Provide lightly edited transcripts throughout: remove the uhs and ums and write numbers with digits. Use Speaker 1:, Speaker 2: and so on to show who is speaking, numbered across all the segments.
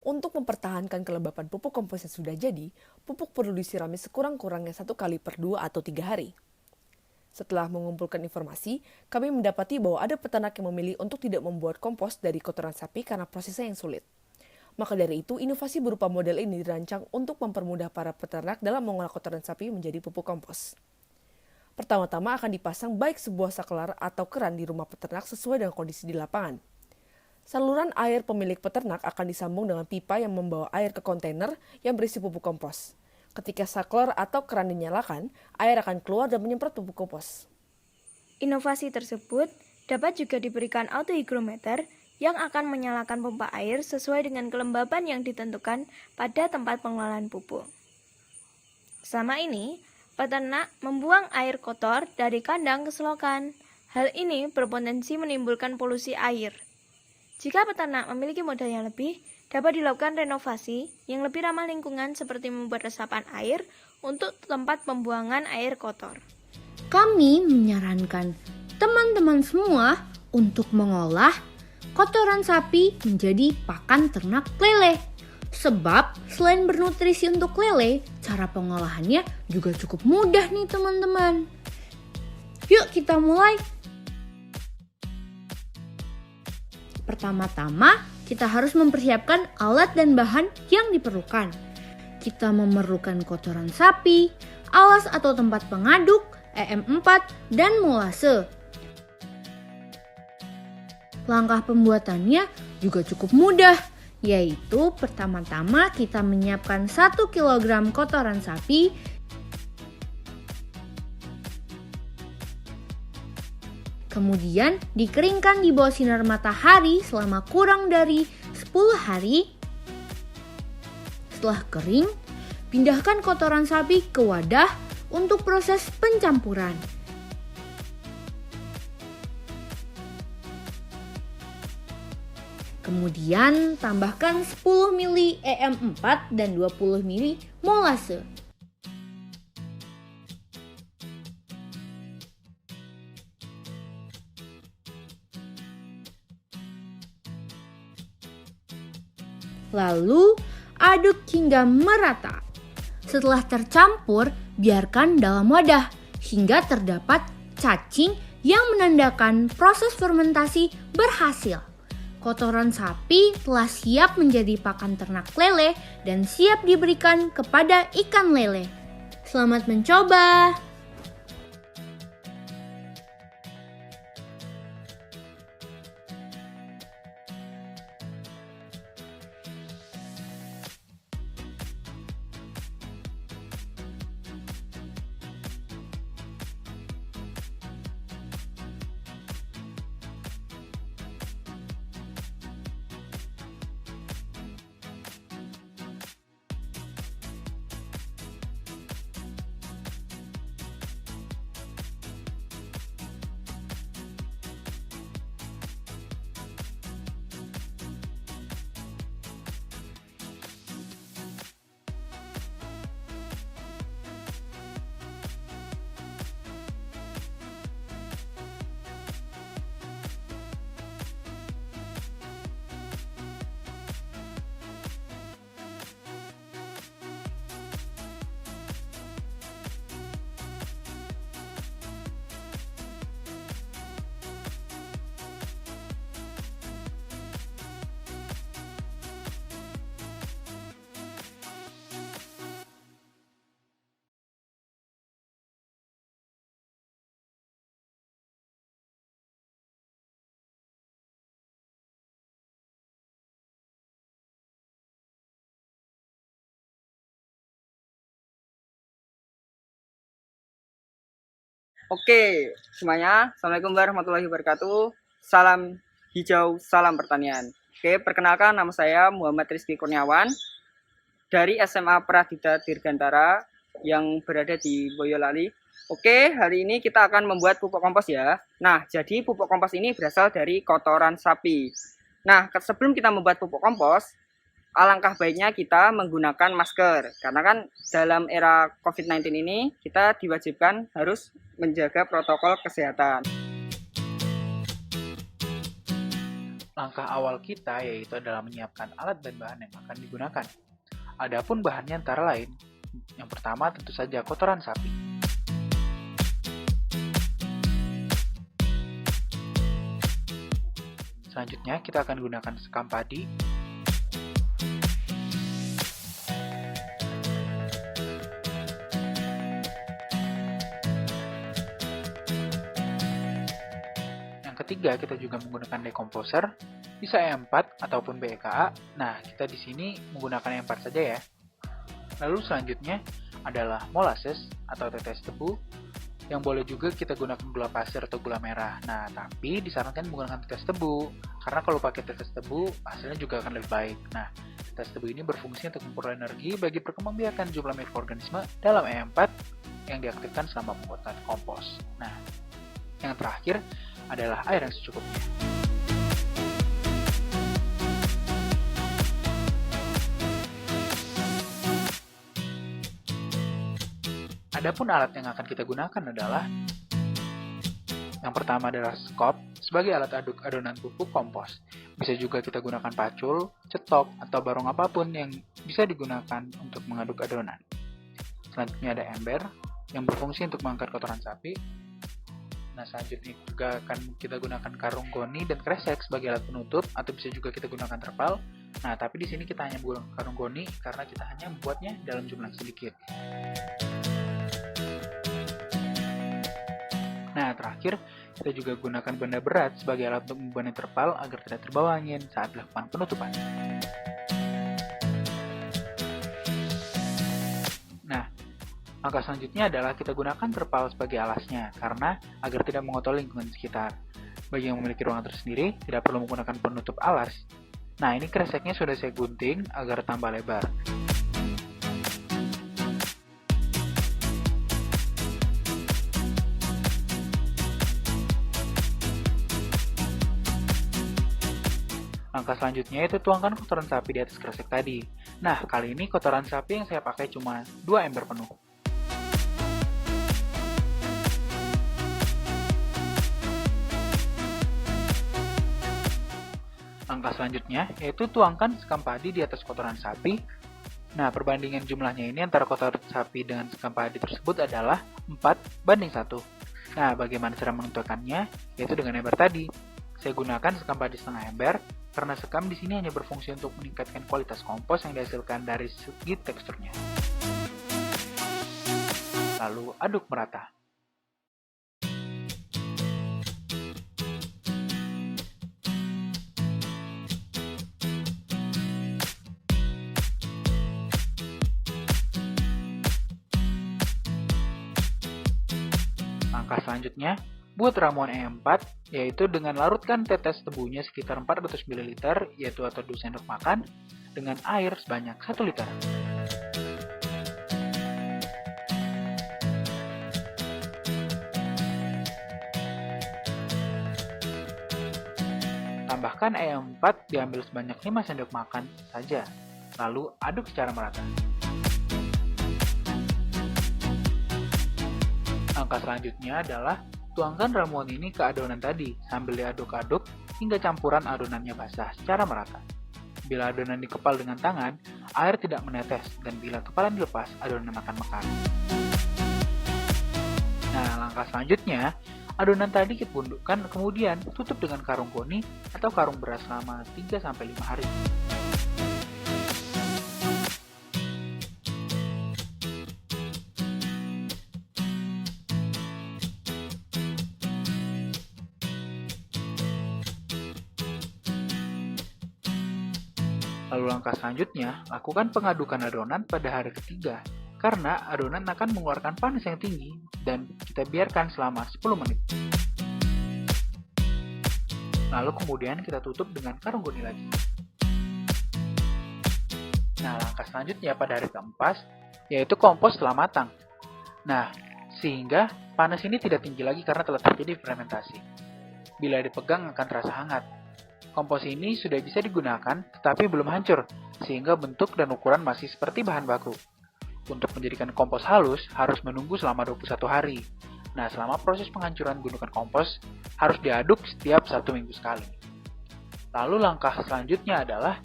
Speaker 1: Untuk mempertahankan kelembapan pupuk kompos yang sudah jadi, pupuk perlu disirami sekurang-kurangnya 1 kali per 2 atau 3 hari. Setelah mengumpulkan informasi, kami mendapati bahwa ada peternak yang memilih untuk tidak membuat kompos dari kotoran sapi karena prosesnya yang sulit. Maka dari itu, inovasi berupa model ini dirancang untuk mempermudah para peternak dalam mengolah kotoran sapi menjadi pupuk kompos. Pertama-tama akan dipasang baik sebuah saklar atau keran di rumah peternak sesuai dengan kondisi di lapangan. Saluran air pemilik peternak akan disambung dengan pipa yang membawa air ke kontainer yang berisi pupuk kompos. Ketika saklar atau keran dinyalakan, air akan keluar dan menyemprot pupuk kompos.
Speaker 2: Inovasi tersebut dapat juga diberikan autohygrometer yang akan menyalakan pompa air sesuai dengan kelembaban yang ditentukan pada tempat pengolahan pupuk. Selama ini, peternak membuang air kotor dari kandang ke selokan. Hal ini berpotensi menimbulkan polusi air. Jika peternak memiliki modal yang lebih, dapat dilakukan renovasi yang lebih ramah lingkungan seperti membuat resapan air untuk tempat pembuangan air kotor.
Speaker 3: Kami menyarankan teman-teman semua untuk mengolah kotoran sapi menjadi pakan ternak lele. Sebab selain bernutrisi untuk lele, cara pengolahannya juga cukup mudah nih teman-teman. Yuk kita mulai. Pertama-tama, kita harus mempersiapkan alat dan bahan yang diperlukan. Kita memerlukan kotoran sapi, alas atau tempat pengaduk, EM4, dan molase. Langkah pembuatannya juga cukup mudah, yaitu pertama-tama kita menyiapkan 1 kg kotoran sapi, kemudian dikeringkan di bawah sinar matahari selama kurang dari 10 hari. Setelah kering, pindahkan kotoran sapi ke wadah untuk proses pencampuran. Kemudian tambahkan 10 ml EM4 dan 20 ml molase. Lalu aduk hingga merata. Setelah tercampur, biarkan dalam wadah hingga terdapat cacing yang menandakan proses fermentasi berhasil. Kotoran sapi telah siap menjadi pakan ternak lele dan siap diberikan kepada ikan lele. Selamat mencoba!
Speaker 4: Oke, semuanya. Assalamualaikum warahmatullahi wabarakatuh. Salam hijau, salam pertanian. Oke, perkenalkan nama saya Muhammad Rizky Kurniawan dari SMA Pradita Dirgantara yang berada di Boyolali. Oke, hari ini kita akan membuat pupuk kompos ya. Nah, jadi pupuk kompos ini berasal dari kotoran sapi. Nah, sebelum kita membuat pupuk kompos, alangkah baiknya kita menggunakan masker. Karena kan dalam era COVID-19 ini kita diwajibkan harus menjaga protokol kesehatan.
Speaker 5: Langkah awal kita yaitu adalah menyiapkan alat dan bahan yang akan digunakan. Adapun bahannya antara lain, yang pertama tentu saja kotoran sapi. Selanjutnya kita akan gunakan sekam padi, ketiga, kita juga menggunakan decomposer, bisa E4 ataupun BEKA. Nah, kita di sini menggunakan E4 saja ya. Lalu selanjutnya adalah molasses atau tetes tebu, yang boleh juga kita gunakan gula pasir atau gula merah. Nah, tapi disarankan menggunakan tetes tebu, karena kalau pakai tetes tebu, hasilnya juga akan lebih baik. Nah, tetes tebu ini berfungsi untuk memperoleh energi bagi perkembangbiakan jumlah mikroorganisme dalam E4 yang diaktifkan selama pembuatan kompos. Nah, yang terakhir adalah air yang secukupnya. Adapun alat yang akan kita gunakan adalah yang pertama adalah skop sebagai alat aduk adonan pupuk kompos. Bisa juga kita gunakan pacul, cetok, atau barong apapun yang bisa digunakan untuk mengaduk adonan. Selanjutnya ada ember yang berfungsi untuk mengangkat kotoran sapi. Nah, selanjutnya juga akan kita gunakan karung goni dan kresek sebagai alat penutup, atau bisa juga kita gunakan terpal. Nah, tapi di sini kita hanya menggunakan karung goni karena kita hanya membuatnya dalam jumlah sedikit. Nah, terakhir kita juga gunakan benda berat sebagai alat untuk membebani terpal agar tidak terbawa angin saat dilakukan penutupan. Langkah selanjutnya adalah kita gunakan terpal sebagai alasnya, karena agar tidak mengotori lingkungan sekitar. Bagi yang memiliki ruangan tersendiri, tidak perlu menggunakan penutup alas. Nah, ini kreseknya sudah saya gunting agar tambah lebar. Langkah selanjutnya itu tuangkan kotoran sapi di atas kresek tadi. Nah, kali ini kotoran sapi yang saya pakai cuma 2 ember penuh. Langkah selanjutnya yaitu tuangkan sekam padi di atas kotoran sapi. Nah, perbandingan jumlahnya ini antara kotoran sapi dengan sekam padi tersebut adalah 4:1. Nah, bagaimana cara menentukannya? Yaitu dengan ember tadi. Saya gunakan sekam padi setengah ember karena sekam di sini hanya berfungsi untuk meningkatkan kualitas kompos yang dihasilkan dari segi teksturnya. Lalu aduk merata. Langkah selanjutnya, buat ramuan E4, yaitu dengan larutkan tetes tebunya sekitar 400 ml, yaitu atau 2 sendok makan, dengan air sebanyak 1 liter. Tambahkan E4 diambil sebanyak 5 sendok makan saja, lalu aduk secara merata. Langkah selanjutnya adalah tuangkan ramuan ini ke adonan tadi sambil diaduk-aduk hingga campuran adonannya basah secara merata. Bila adonan dikepal dengan tangan, air tidak menetes, dan bila kepalan dilepas, adonan akan mekar. Nah, langkah selanjutnya, adonan tadi kita bundukkan, kemudian tutup dengan karung goni atau karung beras selama 3-5 hari. Lalu langkah selanjutnya, lakukan pengadukan adonan pada hari ketiga, karena adonan akan mengeluarkan panas yang tinggi, dan kita biarkan selama 10 menit. Lalu kemudian kita tutup dengan karung goni lagi. Nah, langkah selanjutnya pada hari keempat, yaitu kompos setelah matang. Nah, sehingga panas ini tidak tinggi lagi karena telah terjadi fermentasi. Bila dipegang akan terasa hangat. Kompos ini sudah bisa digunakan, tetapi belum hancur, sehingga bentuk dan ukuran masih seperti bahan baku. Untuk menjadikan kompos halus, harus menunggu selama 21 hari. Nah, selama proses penghancuran gundukan kompos, harus diaduk setiap 1 minggu sekali. Lalu langkah selanjutnya adalah,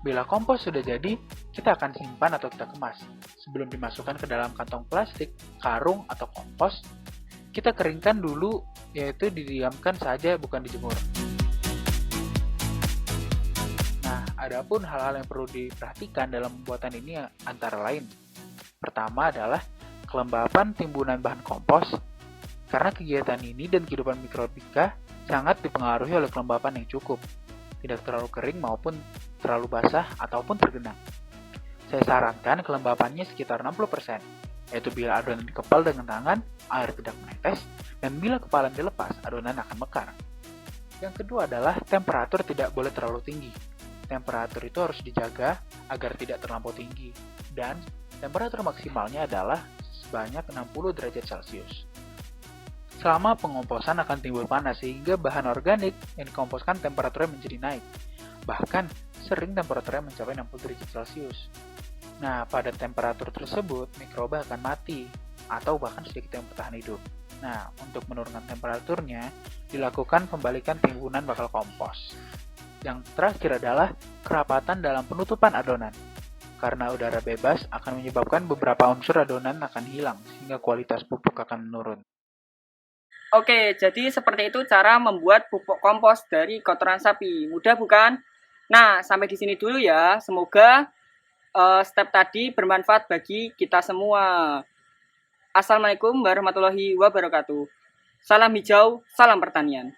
Speaker 5: bila kompos sudah jadi, kita akan simpan atau kita kemas. Sebelum dimasukkan ke dalam kantong plastik, karung, atau kompos, kita keringkan dulu, yaitu didiamkan saja, bukan dijemur. Nah, adapun hal-hal yang perlu diperhatikan dalam pembuatan ini antara lain. Pertama adalah kelembapan timbunan bahan kompos, karena kegiatan ini dan kehidupan mikrobika sangat dipengaruhi oleh kelembapan yang cukup, tidak terlalu kering maupun terlalu basah ataupun tergenang. Saya sarankan kelembapannya sekitar 60%, yaitu bila adonan dikepal dengan tangan, air tidak menetes, dan bila kepalan dilepas, adonan akan mekar. Yang kedua adalah temperatur tidak boleh terlalu tinggi. Temperatur itu harus dijaga agar tidak terlampau tinggi, dan temperatur maksimalnya adalah sebanyak 60 derajat Celcius. Selama pengomposan akan timbul panas sehingga bahan organik yang dikomposkan temperaturnya menjadi naik. Bahkan sering temperaturnya mencapai 60 derajat Celcius. Nah, pada temperatur tersebut mikroba akan mati atau bahkan sedikit yang bertahan hidup. Nah, untuk menurunkan temperaturnya dilakukan pembalikan timbunan bakal kompos. Yang terakhir adalah kerapatan dalam penutupan adonan. Karena udara bebas akan menyebabkan beberapa unsur adonan akan hilang sehingga kualitas pupuk akan menurun.
Speaker 4: Oke, jadi seperti itu cara membuat pupuk kompos dari kotoran sapi. Mudah bukan? Nah, sampai di sini dulu ya. Semoga step tadi bermanfaat bagi kita semua. Assalamualaikum warahmatullahi wabarakatuh. Salam hijau, salam pertanian.